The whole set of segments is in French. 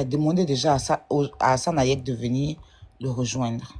a demandé déjà à Hassan Hayek de venir le rejoindre.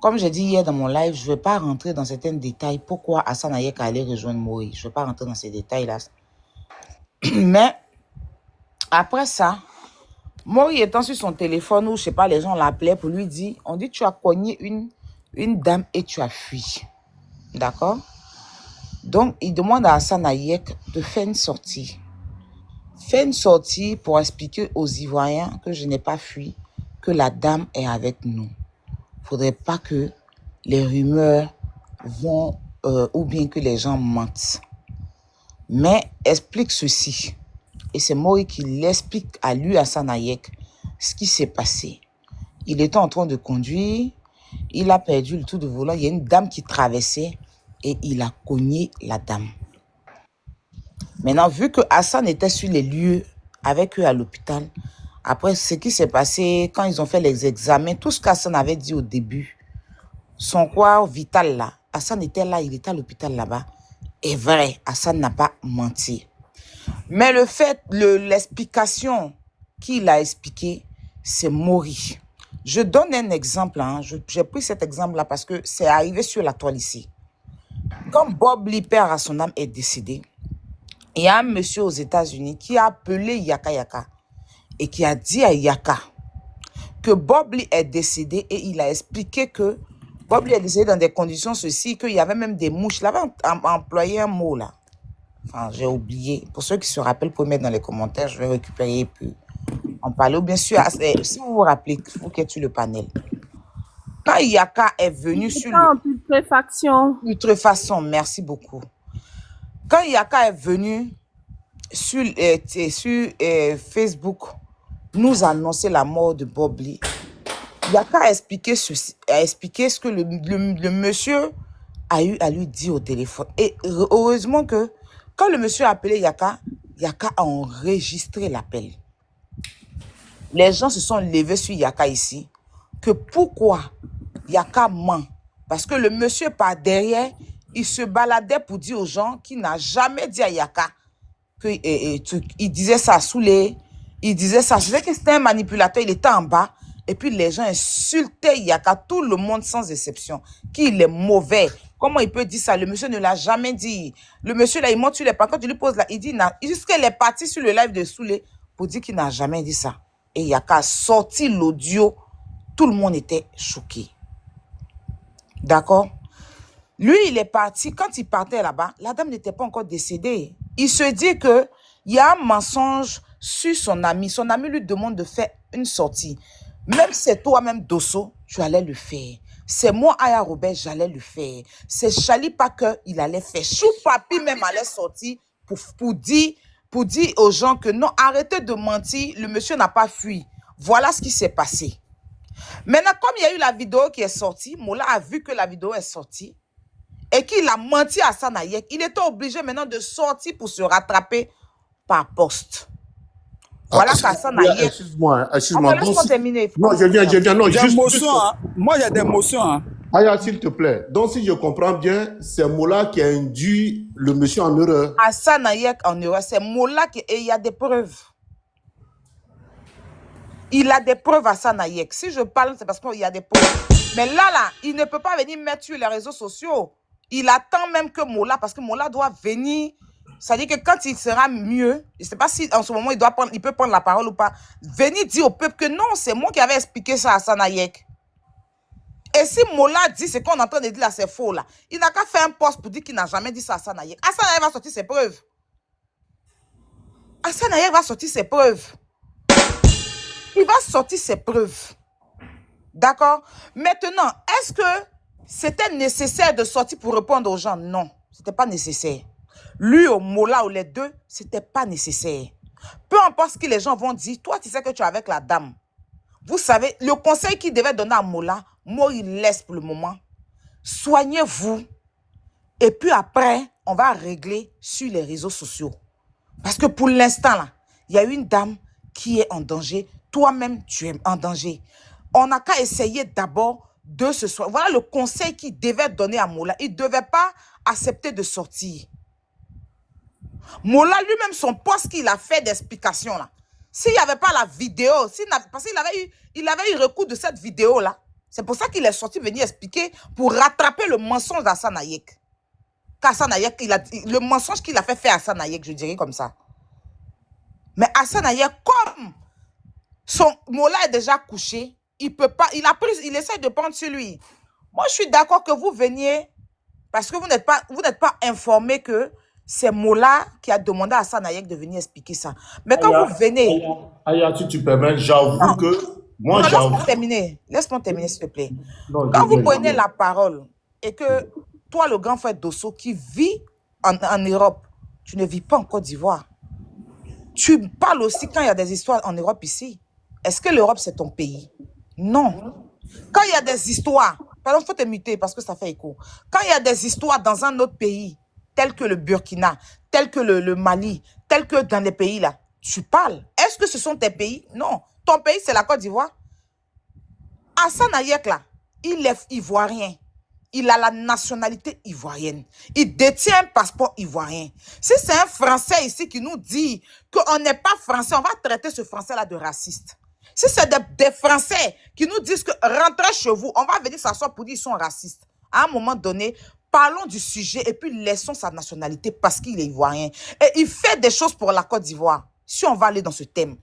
Comme j'ai dit hier dans mon live, je ne vais pas rentrer dans certains détails. Pourquoi Hassan Hayek allait rejoindre Mori? Je ne vais pas rentrer dans ces détails-là. Mais après ça, Mori étant sur son téléphone ou je ne sais pas, les gens l'appelaient pour lui dire, on dit tu as cogné une dame et tu as fui. D'accord? Donc, il demande à Hassan Hayek de faire une sortie. Faire une sortie pour expliquer aux Ivoiriens que je n'ai pas fui, que la dame est avec nous. Il ne faudrait pas que les rumeurs vont, ou bien que les gens mentent. Mais explique ceci. Et c'est Mori qui l'explique à lui, Hassan Hayek, ce qui s'est passé. Il était en train de conduire, il a perdu le tout de volant, il y a une dame qui traversait et il a cogné la dame. Maintenant, vu que Hassan était sur les lieux avec eux à l'hôpital, après ce qui s'est passé, quand ils ont fait les examens, tout ce qu'Hassan avait dit au début, son corps vital là, Hassan était là, il était à l'hôpital là-bas, est vrai, Hassan n'a pas menti. Mais le fait, l'explication qu'il a expliqué, c'est Mori. Je donne un exemple, hein. J'ai pris cet exemple-là parce que c'est arrivé sur la toile ici. Quand Bob Lee, père à son âme, est décédé, il y a un monsieur aux États-Unis qui a appelé Yaka Yaka et qui a dit à Yaka que Bob Lee est décédé et il a expliqué que Bob Lee est décédé dans des conditions ceci, qu'il y avait même des mouches. Il avait employé un mot là. Enfin, j'ai oublié. Pour ceux qui se rappellent, vous pouvez mettre dans les commentaires, je vais récupérer et puis en parler. Ou bien sûr, si vous vous rappelez, vous qui êtes sur le panel. Quand Yaka est venu sur le... putréfaction. Putréfaction, merci beaucoup. Quand Yaka est venu sur Facebook nous annoncer la mort de Bob Lee, Yaka a expliqué ce que le monsieur a eu à lui dire au téléphone. Et heureusement que quand le monsieur a appelé Yaka, Yaka a enregistré l'appel. Les gens se sont levés sur Yaka ici. Que pourquoi Yaka ment? Parce que le monsieur par derrière, il se baladait pour dire aux gens qu'il n'a jamais dit à Yaka qu'il disait ça sous les... Il disait ça. Je sais que c'était un manipulateur, il était en bas. Et puis les gens insultaient Yaka, tout le monde sans exception, qu'il est mauvais. Comment il peut dire ça? Le monsieur ne l'a jamais dit. Le monsieur là, il monte sur les pancartes, tu lui poses là, il dit, jusqu'il est parti sur le live de Soulé pour dire qu'il n'a jamais dit ça. Et Yaka a sorti l'audio, tout le monde était choqué. D'accord? Lui, il est parti, quand il partait là-bas, la dame n'était pas encore décédée. Il se dit qu'il y a un mensonge sur son ami. Son ami lui demande de faire une sortie. Même c'est toi-même Dosso, tu allais le faire. C'est moi, Aya Robert, j'allais le faire. C'est Charlie Parker, il allait faire. Chou Papi même allait sortir pour dire aux gens que non, arrêtez de mentir, le monsieur n'a pas fui. Voilà ce qui s'est passé. Maintenant, comme il y a eu la vidéo qui est sortie, Mola a vu que la vidéo est sortie et qu'il a menti à Hassan Hayek, il était obligé maintenant de sortir pour se rattraper par poste. Voilà qu'Hassan Hayek... Excuse-moi. Laisse-moi terminer. Non, je viens. Non, juste... Hein. Moi, j'ai des motions. Hein. Aya, s'il te plaît. Donc, si je comprends bien, c'est Mola qui a induit le monsieur en erreur. Hassan Hayek en erreur. C'est Mola qui... Et il y a des preuves. Il a des preuves, Hassan Hayek. Si je parle, c'est parce qu'il y a des preuves. Mais là, il ne peut pas venir mettre sur les réseaux sociaux. Il attend même que Mola, parce que Mola doit venir. C'est-à-dire que quand il sera mieux, je ne sais pas si en ce moment il peut prendre la parole ou pas, venir dire au peuple que non, c'est moi qui avais expliqué ça à Hassan Hayek. Et si Mola dit ce qu'on est en train de dire là, c'est faux là, il n'a qu'à faire un post pour dire qu'il n'a jamais dit ça à Hassan Hayek. Hassan Hayek va sortir ses preuves. Hassan Hayek va sortir ses preuves. Il va sortir ses preuves. D'accord? Maintenant, est-ce que c'était nécessaire de sortir pour répondre aux gens? Non, ce n'était pas nécessaire. Lui au Mola ou les deux, ce n'était pas nécessaire. Peu importe ce que les gens vont dire, toi tu sais que tu es avec la dame. Vous savez, le conseil qu'il devait donner à Mola, moi il laisse pour le moment. Soignez-vous. Et puis après, on va régler sur les réseaux sociaux. Parce que pour l'instant là, il y a une dame qui est en danger. Toi-même, tu es en danger. On n'a qu'à essayer d'abord de se soigner. Voilà le conseil qu'il devait donner à Mola. Il ne devait pas accepter de sortir. Mola lui-même, son poste qu'il a fait d'explication là, S'il n'y avait pas la vidéo, parce qu'il avait eu recours de cette vidéo-là, c'est pour ça qu'il est sorti venir expliquer pour rattraper le mensonge d'Hassane Hayek. Qu'Hassane Hayek, le mensonge qu'il a fait faire à Hassane Hayek, je dirais comme ça. Mais Hassane Hayek, comme son Mollah est déjà couché, il peut pas, il essaie de prendre sur lui. Moi, je suis d'accord que vous veniez, parce que vous n'êtes pas informé que c'est Mollah qui a demandé à Hassane Hayek de venir expliquer ça. Mais quand vous venez... Aya, si tu permets, j'avoue que... Moi, laisse-moi terminer. Laisse-moi terminer, s'il te plaît. Quand vous prenez la parole et que toi, le grand frère Dosso, qui vit en Europe, tu ne vis pas en Côte d'Ivoire. Tu parles aussi quand il y a des histoires en Europe ici. Est-ce que l'Europe, c'est ton pays? Non. Quand il y a des histoires, pardon, il faut te muter parce que ça fait écho. Quand il y a des histoires dans un autre pays, tel que le Burkina, tel que le Mali, tel que dans les pays là, tu parles. Est-ce que ce sont tes pays? Non. Ton pays, c'est la Côte d'Ivoire. Hassane Hayek là, il est ivoirien. Il a la nationalité ivoirienne. Il détient un passeport ivoirien. Si c'est un Français ici qui nous dit qu'on n'est pas français, on va traiter ce Français-là de raciste. Si c'est des Français qui nous disent que rentrez chez vous, on va venir s'asseoir pour dire qu'ils sont racistes. À un moment donné, parlons du sujet et puis laissons sa nationalité parce qu'il est ivoirien. Et il fait des choses pour la Côte d'Ivoire. Si on va aller dans ce thème.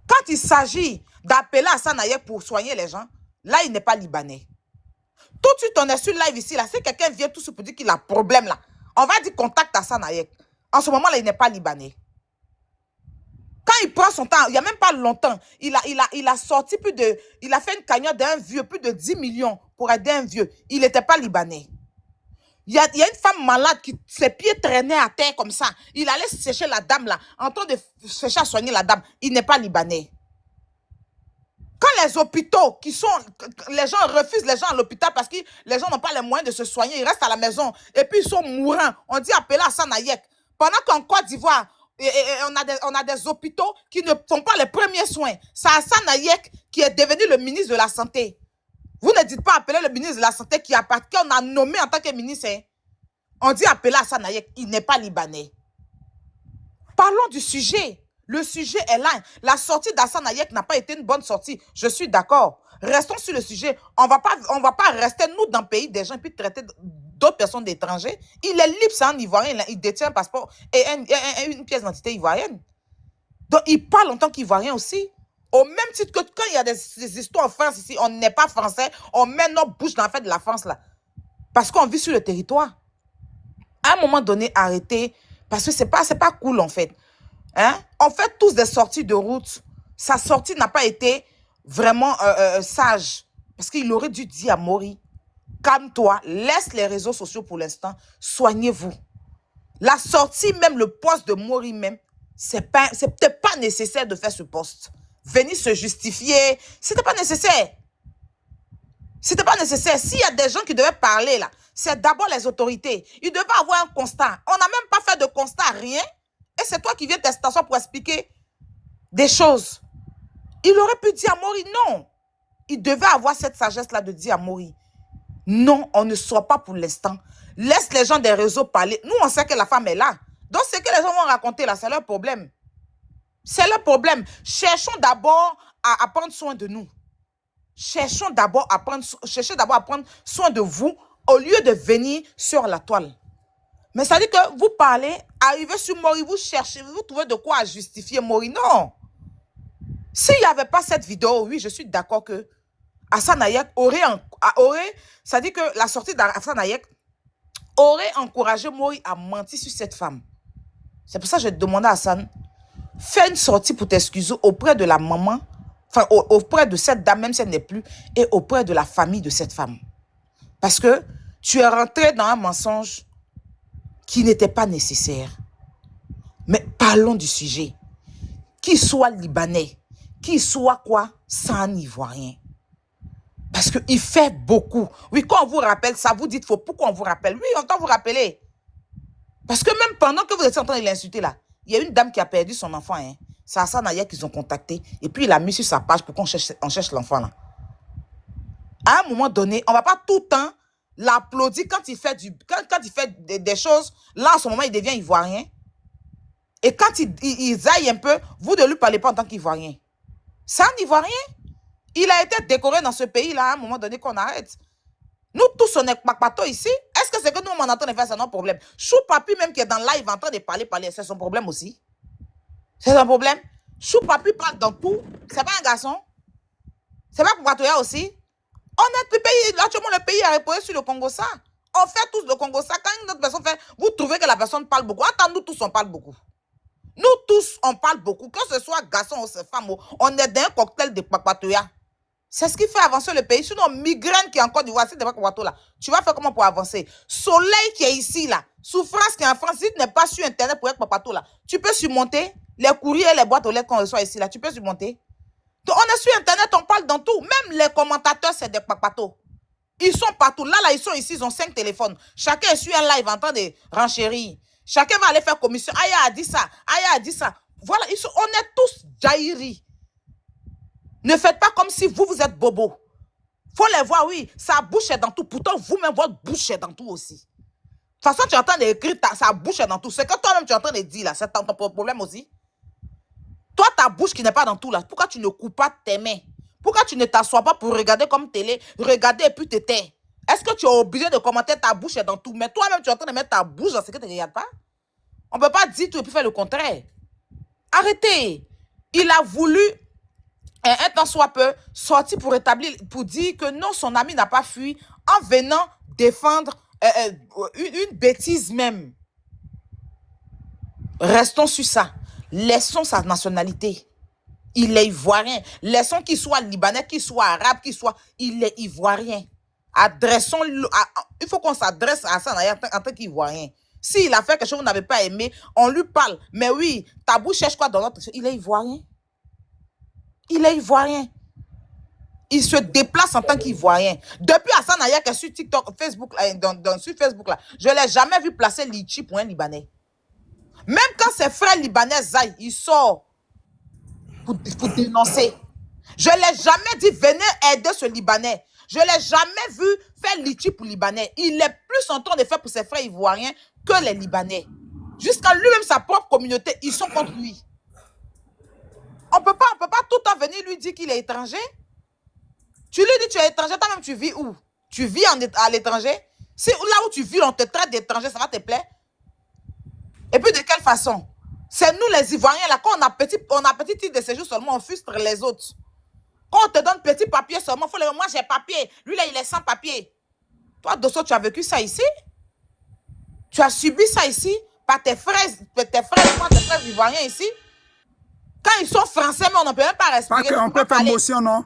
Quand il s'agit d'appeler Hassane Hayek pour soigner les gens, là, il n'est pas libanais. Tout de suite, on est sur live ici, là. Si quelqu'un vient tout de suite pour dire qu'il a un problème, là, on va dire contact Hassane Hayek. En ce moment-là, il n'est pas libanais. Quand il prend son temps, il n'y a même pas longtemps, il a sorti il a fait une cagnotte d'un vieux, plus de 10 millions pour aider un vieux. Il n'était pas libanais. Il y a une femme malade qui, ses pieds traînaient à terre comme ça. Il allait sécher la dame là, en train de chercher à soigner la dame. Il n'est pas libanais. Quand les hôpitaux les gens refusent les gens à l'hôpital parce que les gens n'ont pas les moyens de se soigner, ils restent à la maison et puis ils sont mourants. On dit appeler Hassane Hayek. Pendant qu'en Côte d'Ivoire, on a des hôpitaux qui ne font pas les premiers soins. C'est Hassane Hayek qui est devenu le ministre de la Santé. Vous ne dites pas appeler le ministre de la Santé qu'on a nommé en tant que ministre. Hein. On dit appeler Hassane Hayek. Il n'est pas libanais. Parlons du sujet. Le sujet est là. La sortie d'Hassane Hayek n'a pas été une bonne sortie. Je suis d'accord. Restons sur le sujet. On va pas rester, nous, dans le pays des gens et puis traiter d'autres personnes d'étrangers. Il est libre, c'est un Ivoirien. Il détient un passeport et une pièce d'identité ivoirienne. Donc, il parle en tant qu'Ivoirien aussi. Au même titre que quand il y a des histoires en France ici, on n'est pas français, on met nos bouches dans la fête de la France là. Parce qu'on vit sur le territoire. À un moment donné, arrêtez. Parce que c'est pas cool en fait. Hein? On fait tous des sorties de route. Sa sortie n'a pas été vraiment sage. Parce qu'il aurait dû dire à Mori, calme-toi, laisse les réseaux sociaux pour l'instant, soignez-vous. La sortie, même le poste de Mori même, c'est peut-être pas nécessaire de faire ce poste. Venir se justifier, c'était pas nécessaire. C'était pas nécessaire. S'il y a des gens qui devaient parler là, c'est d'abord les autorités. Ils devaient avoir un constat. On n'a même pas fait de constat, rien. Et c'est toi qui viens t'asseoir pour expliquer des choses. Il aurait pu dire à Mori non. Il devait avoir cette sagesse-là de dire à Mori non, on ne sort pas pour l'instant. Laisse les gens des réseaux parler. Nous, on sait que la femme est là. Donc, ce que les gens vont raconter là, c'est leur problème. C'est leur problème. Cherchons d'abord à prendre soin de nous. Cherchez d'abord à prendre soin de vous au lieu de venir sur la toile. Mais ça dit que vous parlez, arrivez sur Mori, vous cherchez, vous trouvez de quoi justifier Mori. Non. S'il n'y avait pas cette vidéo, oui, je suis d'accord que Hassane Hayek ça dit que la sortie d'Hassane Hayek aurait encouragé Mori à mentir sur cette femme. C'est pour ça que je demandais à Hassane, fais une sortie pour t'excuser auprès de la maman, enfin auprès de cette dame, même si elle n'est plus, et auprès de la famille de cette femme. Parce que tu es rentré dans un mensonge qui n'était pas nécessaire. Mais parlons du sujet. Qu'il soit libanais, qu'il soit quoi, c'est un Ivoirien. Parce qu'il fait beaucoup. Oui, quand on vous rappelle ça, vous dites, pourquoi on vous rappelle? Oui, on doit vous rappeler. Parce que même pendant que vous étiez en train de l'insulter là, il y a une dame qui a perdu son enfant. Hein. C'est Hassane Hayek qu'ils ont contacté. Et puis il a mis sur sa page pour qu'on cherche l'enfant là. À un moment donné, on ne va pas tout le temps l'applaudir quand il fait des choses. Là, en ce moment, il devient ivoirien. Et quand ils aillent un peu, vous ne lui parlez pas en tant qu'Ivoirien. C'est un Ivoirien. Il a été décoré dans ce pays-là à un moment donné qu'on arrête. Nous tous, on est papato ici. Est-ce que c'est que nous, on entend de faire, c'est notre problème? Chou Papi, même qui est dans live en train de parler, c'est son problème aussi. C'est un problème. Chou Papi parle dans tout. C'est pas un garçon. C'est pas Papatoya aussi. On est le pays, actuellement, le pays a reposé sur le Congo ça. On fait tous le Congo ça. Quand une autre personne fait, vous trouvez que la personne parle beaucoup. Attends, nous tous, on parle beaucoup. Nous tous, on parle beaucoup. Que ce soit garçon ou femme, on est dans un cocktail de Papatoya. C'est ce qui fait avancer le pays. Sinon, migraine qui est encore du voici, c'est pas Papato là. Tu vas faire comment pour avancer? Soleil qui est ici là. Souffrance qui est en France. Si tu n'es pas sur Internet pour être Papato là, tu peux surmonter les courriers et les boîtes aux lettres qu'on reçoit ici là. Tu peux surmonter. Donc, on est sur Internet, on parle dans tout. Même les commentateurs, c'est des Papato. Ils sont partout. Là, ils sont ici, ils ont 5 téléphones. Chacun est sur un live en train de renchérir. Chacun va aller faire commission. Aya a dit ça. Aya a dit ça. Voilà, on est tous jaillis. Ne faites pas comme si vous êtes bobo. Faut les voir, oui. Sa bouche est dans tout. Pourtant, vous-même, votre bouche est dans tout aussi. De toute façon, tu es en train d'écrire, sa bouche est dans tout. Ce que toi-même, tu es en train de dire, là, c'est ton problème aussi. Toi, ta bouche qui n'est pas dans tout, là, pourquoi tu ne coupes pas tes mains? Pourquoi tu ne t'assois pas pour regarder comme télé? Regarder et puis te taire. Est-ce que tu es obligé de commenter ta bouche est dans tout? Mais toi-même, tu es en train de mettre ta bouche dans ce que tu ne regardes pas? On ne peut pas dire tout et puis faire le contraire. Arrêtez. Il a voulu... un temps soit peu, sorti pour dire que non, son ami n'a pas fui en venant défendre une bêtise même. Restons sur ça. Laissons sa nationalité. Il est ivoirien. Laissons qu'il soit libanais, qu'il soit arabe, qu'il soit... Il est ivoirien. Adressons-le... Il faut qu'on s'adresse à ça en tant qu'Ivoirien. S'il a fait quelque chose que vous n'avez pas aimé, on lui parle. Mais oui, Tabou cherche quoi dans notre... Il est ivoirien. Il est ivoirien. Il se déplace en tant qu'Ivoirien. Depuis Hassan Ayak est sur TikTok, Facebook, sur Facebook, là, je ne l'ai jamais vu placer Litchi pour un Libanais. Même quand ses frères libanais zaï, il sort pour dénoncer. Je ne l'ai jamais dit, venez aider ce Libanais. Je ne l'ai jamais vu faire Litchi pour Libanais. Il est plus en train de faire pour ses frères ivoiriens que les Libanais. Jusqu'à lui-même, sa propre communauté, ils sont contre lui. On ne peut pas tout le temps venir lui dire qu'il est étranger. Tu lui dis tu es étranger, toi-même tu vis où? Tu vis à l'étranger? Si là où tu vis, on te traite d'étranger, ça va te plaire? Et puis de quelle façon? C'est nous les Ivoiriens, là, quand on a petit titre de séjour seulement, on frustre les autres. Quand on te donne petit papier seulement, moi j'ai papier, lui là il est sans papier. Toi, Dosso, tu as vécu ça ici? Tu as subi ça ici par tes frères ivoiriens ici? Quand ils sont français, mais on ne peut même pas respirer. On peut faire motion, non?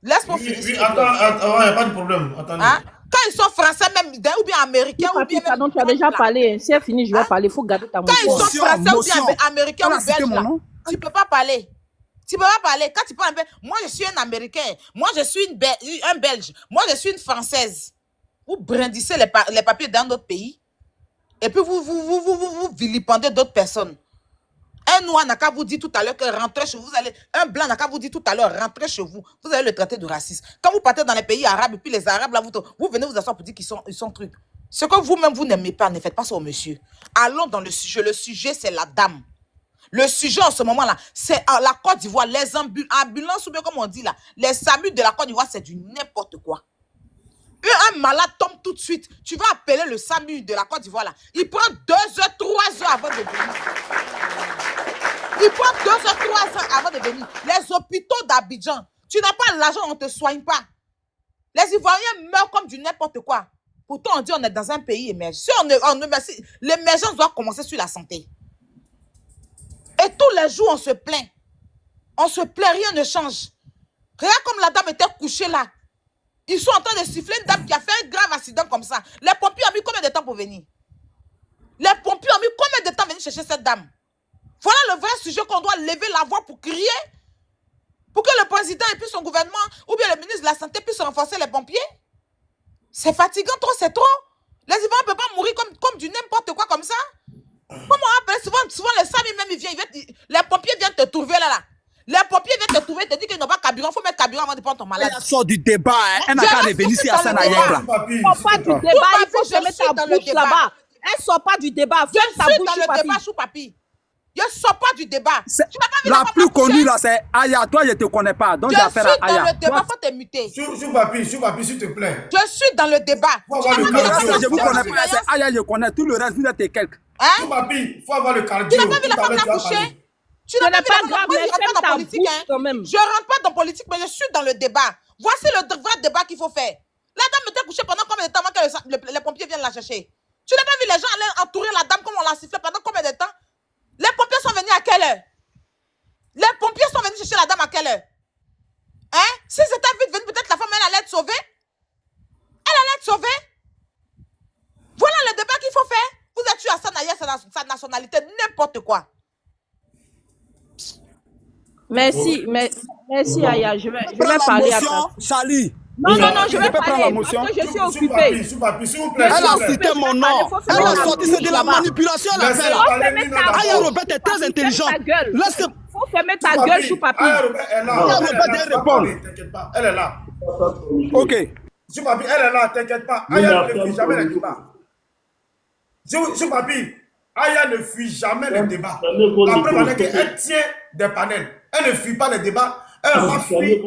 Laisse-moi finir. Oui, attends, il n'y a pas de problème. Attendez. Hein? Quand ils sont français, même, ou bien américains, ou bien... Pardon, tu as déjà parlé. Si c'est fini, je vais parler. Il faut garder ta motion. Quand ils sont français, ou bien américains, ou belges, là, tu ne peux pas parler. Tu ne peux pas parler. Quand tu parles, moi, je suis un Américain. Moi, je suis un Belge. Moi, je suis une Française. Vous brindissez les papiers dans d'autres pays. Et puis, vous vilipendez d'autres personnes. Un noir n'a qu'à vous dire tout à l'heure que rentrez chez vous, un blanc n'a qu'à vous dire tout à l'heure, rentrez chez vous, vous allez le traiter de raciste. Quand vous partez dans les pays arabes, et puis les arabes, là, vous venez vous asseoir pour dire qu'ils sont trucs. Ce que vous-même, vous n'aimez pas, ne faites pas ça au monsieur. Allons dans le sujet. Le sujet, c'est la dame. Le sujet, en ce moment-là, c'est la Côte d'Ivoire, les ambulances, ou bien comme on dit là, les SAMU de la Côte d'Ivoire, c'est du n'importe quoi. Un malade tombe tout de suite, tu vas appeler le SAMU de la Côte d'Ivoire là. Il prend 2 heures, 3 heures avant de venir. Il prend 2 heures, 3 heures avant de venir. Les hôpitaux d'Abidjan, tu n'as pas l'argent, on ne te soigne pas. Les Ivoiriens meurent comme du n'importe quoi. Pourtant, on dit on est dans un pays émergent. Si l'émergence doit commencer sur la santé. Et tous les jours, on se plaint. On se plaint, rien ne change. Regarde comme la dame était couchée là. Ils sont en train de siffler une dame qui a fait un grave accident comme ça. Les pompiers ont mis combien de temps pour venir? Les pompiers ont mis combien de temps pour venir chercher cette dame? Voilà le vrai sujet qu'on doit lever la voix pour crier. Pour que le président et puis son gouvernement, ou bien le ministre de la Santé puissent renforcer les pompiers. C'est fatigant trop, c'est trop. Les Ivoiriens ne peuvent pas mourir comme du n'importe quoi comme ça. Comment on appelle souvent les SAMU même, les pompiers viennent te trouver là. Les pompiers viennent te trouver, te disent qu'ils n'ont pas carburant. Il faut mettre carburant avant de prendre ton malade. Elle sort du débat, hein. Elle n'a qu'à revenir ici à Hassan Ayak là. Elle ne sort pas du débat, il faut se mettre ta bouche là-bas. Elle ne sort pas du débat. Je suis dans le débat, Chou Papi. Je ne sors pas du débat. Tu n'as pas vu La femme plus accoucher? connue là, c'est Aya. Toi, je ne te connais pas. Donc, Je j'ai affaire suis à dans Aya. le débat, faut te muter. Choupapi, s'il te plaît. Je suis dans le débat. Faut Tu avoir n'as le pas vu la cardio. femme Je vous accoucher connais sur pas. surveillance? C'est Aya, je connais. Tout le reste, vous êtes quelques. Hein? Choupapi, faut avoir le cardio. Tu n'as pas vu la Tout à femme l'heure, tu as accoucher? parlé. Tu n'as Ce pas n'est vu la pas femme grave, accoucher? mais Je rentre ferme pas ta dans politique, bouche hein. quand même. Je rentre pas dans politique, mais je suis dans le débat. Voici le vrai débat qu'il faut faire. La dame était couchée pendant combien de temps avant que les pompiers viennent la chercher? Tu n'as pas vu les gens aller entourer la dame comme on l'a sifflé pendant combien de temps? Les pompiers sont venus à quelle heure? Les pompiers sont venus chercher la dame à quelle heure? Hein? Si c'était vite venu, peut-être la femme, elle allait être sauvée. Elle allait être sauvée. Voilà le débat qu'il faut faire. Vous êtes tué à Sanaya, sa nationalité, n'importe quoi. Merci, merci Aya. Je vais Prends la parler à motion, ta... Charlie. Non, je vais peux prendre la parler motion. parce que je suis occupée. Choupapi, s'il vous plaît. Elle s'il a vous plaît. cité mon nom. Elle a sorti, c'est de la manipulation, elle a fait là. Aya Robert est très intelligente. Laisse. Faut fermer ta gueule, Choupapi. Aya Robert est là. Aya Robert Elle est doit là, répondre. t'inquiète pas. Elle est là. Ok. Choupapi, elle est là, t'inquiète pas. Aya ne fuit jamais les débats. Choupapi, Aya ne fuit jamais les débats. La preuve en est qu'elle tient des panels. Elle ne fuit pas les débats. Elle n'a pas fui